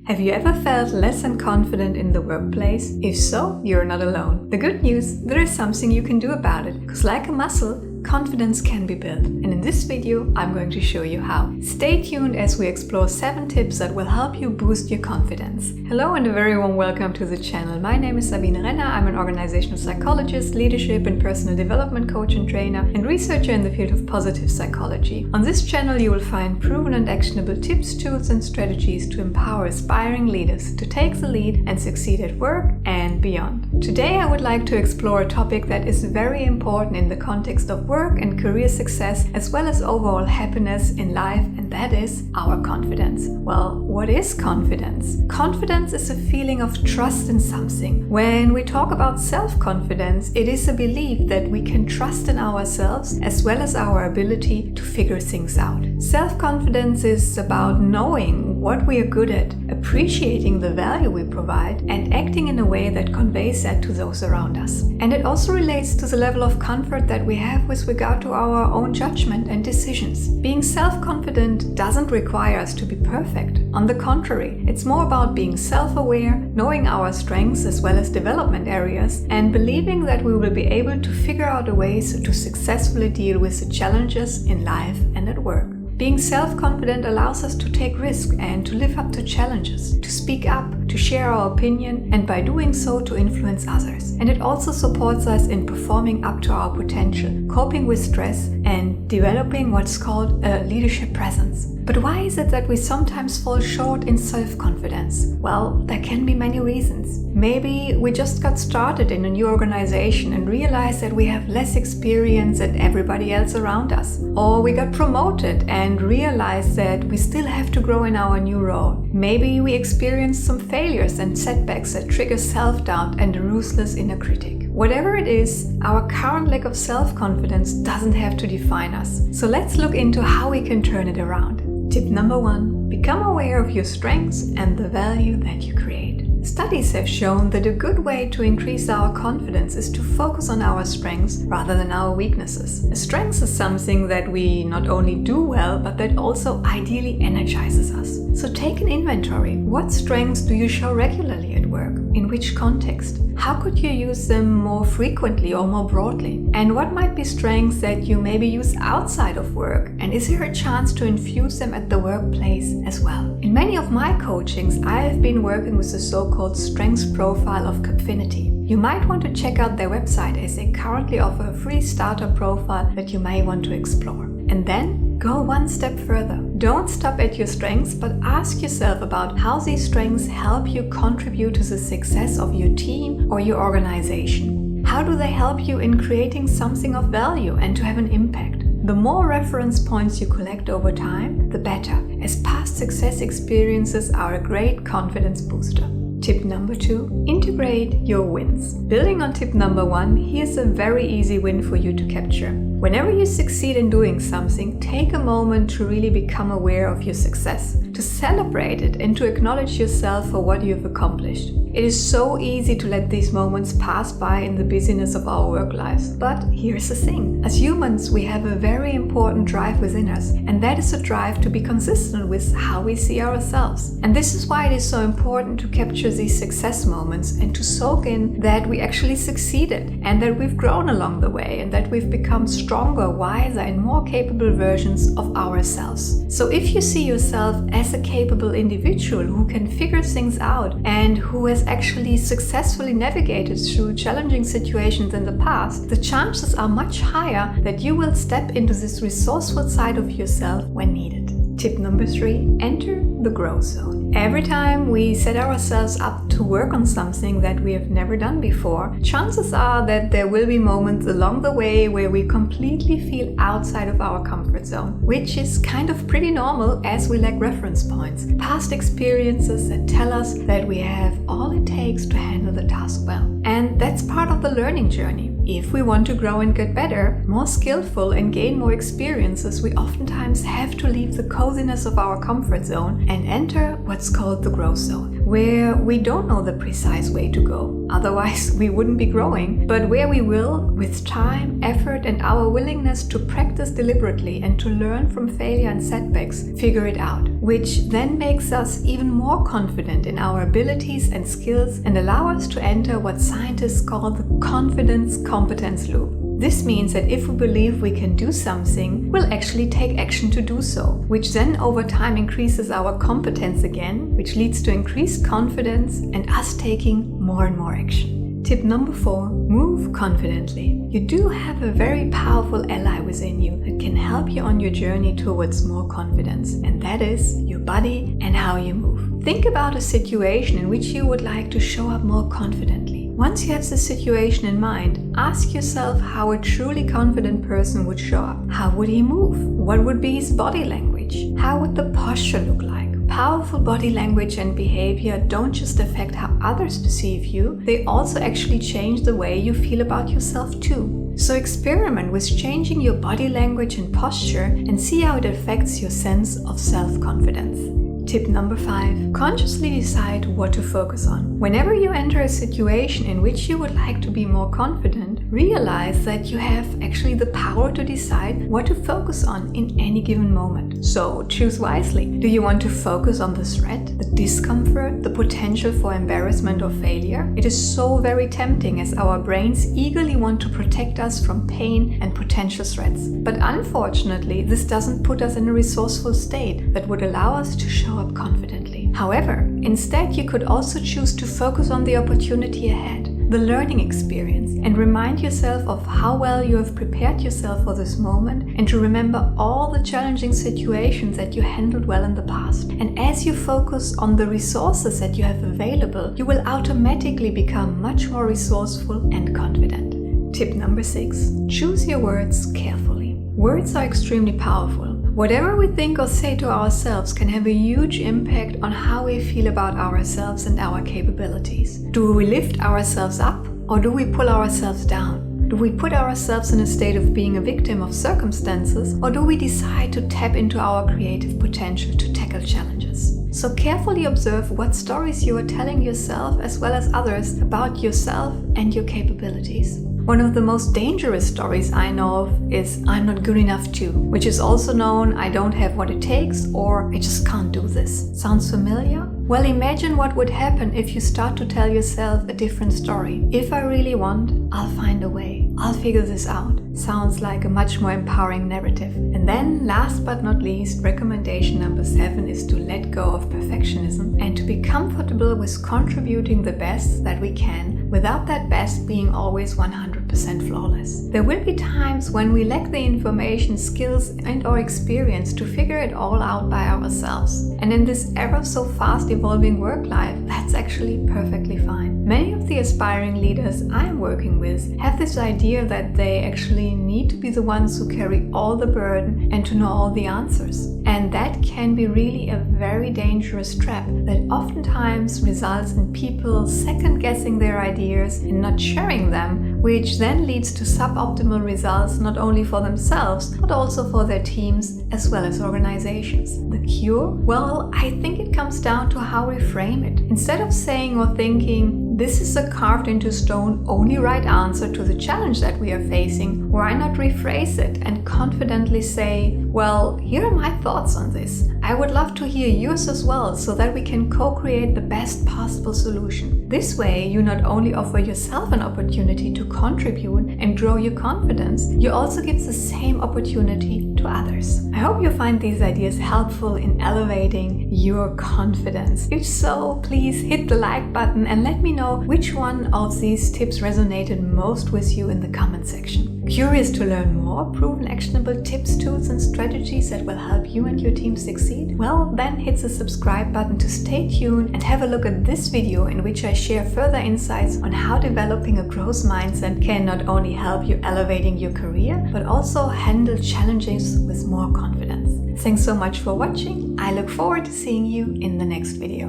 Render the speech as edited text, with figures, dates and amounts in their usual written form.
Have you ever felt less than confident in the workplace? If so, you're not alone. The good news, there is something you can do about it, because like a muscle, confidence can be built. And in this video, I'm going to show you how. Stay tuned as we explore 7 tips that will help you boost your confidence. Hello and a very warm welcome to the channel. My name is Sabine Renner. I'm an organizational psychologist, leadership and personal development coach and trainer, and researcher in the field of positive psychology. On this channel, you will find proven and actionable tips, tools and strategies to empower aspiring leaders to take the lead and succeed at work and beyond. Today, I would like to explore a topic that is very important in the context of work and career success, as well as overall happiness in life, and that is our confidence. Well, what is confidence? Confidence is a feeling of trust in something. When we talk about self-confidence, it is a belief that we can trust in ourselves as well as our ability to figure things out. Self-confidence is about knowing what we are good at, appreciating the value we provide, and acting in a way that conveys that to those around us. And it also relates to the level of comfort that we have with regard to our own judgment and decisions. Being self-confident doesn't require us to be perfect. On the contrary, it's more about being self-aware, knowing our strengths as well as development areas, and believing that we will be able to figure out ways to successfully deal with the challenges in life and at work. Being self-confident allows us to take risks and to live up to challenges, to speak up, to share our opinion, and by doing so to influence others. And it also supports us in performing up to our potential, coping with stress, and developing what's called a leadership presence. But why is it that we sometimes fall short in self-confidence? Well, there can be many reasons. Maybe we just got started in a new organization and realized that we have less experience than everybody else around us. Or we got promoted and realized that we still have to grow in our new role. Maybe we experienced some failures and setbacks that trigger self-doubt and a ruthless inner critic. Whatever it is, our current lack of self-confidence doesn't have to define us. So let's look into how we can turn it around. Tip number 1, become aware of your strengths and the value that you create. Studies have shown that a good way to increase our confidence is to focus on our strengths rather than our weaknesses. A strength is something that we not only do well, but that also ideally energizes us. So take an inventory. What strengths do you show regularly at work? In which context? How could you use them more frequently or more broadly? And what might be strengths that you maybe use outside of work? And is there a chance to infuse them at the workplace as well? In many of my coachings, I have been working with the so-called strengths profile of Capfinity. You might want to check out their website, as they currently offer a free starter profile that you may want to explore. And then go one step further. Don't stop at your strengths, but ask yourself about how these strengths help you contribute to the success of your team or your organization. How do they help you in creating something of value and to have an impact? The more reference points you collect over time, the better, as past success experiences are a great confidence booster. Tip number 2, integrate your wins. Building on tip number 1, here's a very easy win for you to capture. Whenever you succeed in doing something, take a moment to really become aware of your success, to celebrate it and to acknowledge yourself for what you've accomplished. It is so easy to let these moments pass by in the busyness of our work lives. But here's the thing. As humans, we have a very important drive within us, and that is a drive to be consistent with how we see ourselves. And this is why it is so important to capture these success moments and to soak in that we actually succeeded and that we've grown along the way and that we've become stronger, wiser, and more capable versions of ourselves. So if you see yourself as a capable individual who can figure things out and who has actually successfully navigated through challenging situations in the past, the chances are much higher that you will step into this resourceful side of yourself when needed. Tip number 3, enter the growth zone. Every time we set ourselves up to work on something that we have never done before, chances are that there will be moments along the way where we completely feel outside of our comfort zone, which is kind of pretty normal as we lack reference points, past experiences that tell us that we have all it takes to handle the task well. And that's part of the learning journey. if we want to grow and get better, more skillful, and gain more experiences, we oftentimes have to leave the coziness of our comfort zone and enter what's called the growth zone, where we don't know the precise way to go. Otherwise, we wouldn't be growing, but where we will, with time, effort, and our willingness to practice deliberately and to learn from failure and setbacks, figure it out, which then makes us even more confident in our abilities and skills and allow us to enter what scientists call the confidence-competence loop. This means that if we believe we can do something, we'll actually take action to do so, which then over time increases our competence again, which leads to increased confidence and us taking more and more action. Tip number 4, move confidently. You do have a very powerful ally within you that can help you on your journey towards more confidence, and that is your body and how you move. Think about a situation in which you would like to show up more confidently. Once you have the situation in mind, ask yourself how a truly confident person would show up. How would he move? What would be his body language? How would the posture look like? Powerful body language and behavior don't just affect how others perceive you, they also actually change the way you feel about yourself too. So experiment with changing your body language and posture and see how it affects your sense of self-confidence. Tip number 5, consciously decide what to focus on. Whenever you enter a situation in which you would like to be more confident, realize that you have actually the power to decide what to focus on in any given moment. So choose wisely. Do you want to focus on the threat, the discomfort, the potential for embarrassment or failure? It is so very tempting as our brains eagerly want to protect us from pain and potential threats. But unfortunately, this doesn't put us in a resourceful state that would allow us to show up confidently. However, instead you could also choose to focus on the opportunity ahead, the learning experience, and remind yourself of how well you have prepared yourself for this moment, and to remember all the challenging situations that you handled well in the past. And as you focus on the resources that you have available, you will automatically become much more resourceful and confident. Tip number 6, choose your words carefully. Words are extremely powerful. Whatever we think or say to ourselves can have a huge impact on how we feel about ourselves and our capabilities. Do we lift ourselves up, or do we pull ourselves down? Do we put ourselves in a state of being a victim of circumstances, or do we decide to tap into our creative potential to tackle challenges? So carefully observe what stories you are telling yourself as well as others about yourself and your capabilities. One of the most dangerous stories I know of is "I'm not good enough to," which is also known "I don't have what it takes" or "I just can't do this." Sounds familiar? Well, imagine what would happen if you start to tell yourself a different story. "If I really want, I'll find a way. I'll figure this out." Sounds like a much more empowering narrative. And then, last but not least, recommendation number 7 is to let go of perfectionism and to be comfortable with contributing the best that we can, without that best being always 100% flawless. There will be times when we lack the information, skills, and/or experience to figure it all out by ourselves. And in this ever so fast evolving work life, that's actually perfectly fine. Many of the aspiring leaders I'm working with have this idea that they actually need to be the ones who carry all the burden and to know all the answers. And that can be really a very dangerous trap that oftentimes results in people second-guessing their ideas and not sharing them, which then leads to suboptimal results not only for themselves, but also for their teams as well as organizations. The cure? Well, I think it comes down to how we frame it. Instead of saying or thinking, "This is a carved into stone, only right answer to the challenge that we are facing," why not rephrase it and confidently say, "Well, here are my thoughts on this. I would love to hear yours as well, so that we can co-create the best possible solution." This way, you not only offer yourself an opportunity to contribute and grow your confidence, you also give the same opportunity to others. I hope you find these ideas helpful in elevating your confidence. If so, please hit the like button and let me know which one of these tips resonated most with you in the comment section. Curious to learn more proven actionable tips, tools, and strategies that will help you and your team succeed? Well, then hit the subscribe button to stay tuned and have a look at this video in which I share further insights on how developing a growth mindset can not only help you elevating your career, but also handle challenges with more confidence. Thanks so much for watching. I look forward to seeing you in the next video.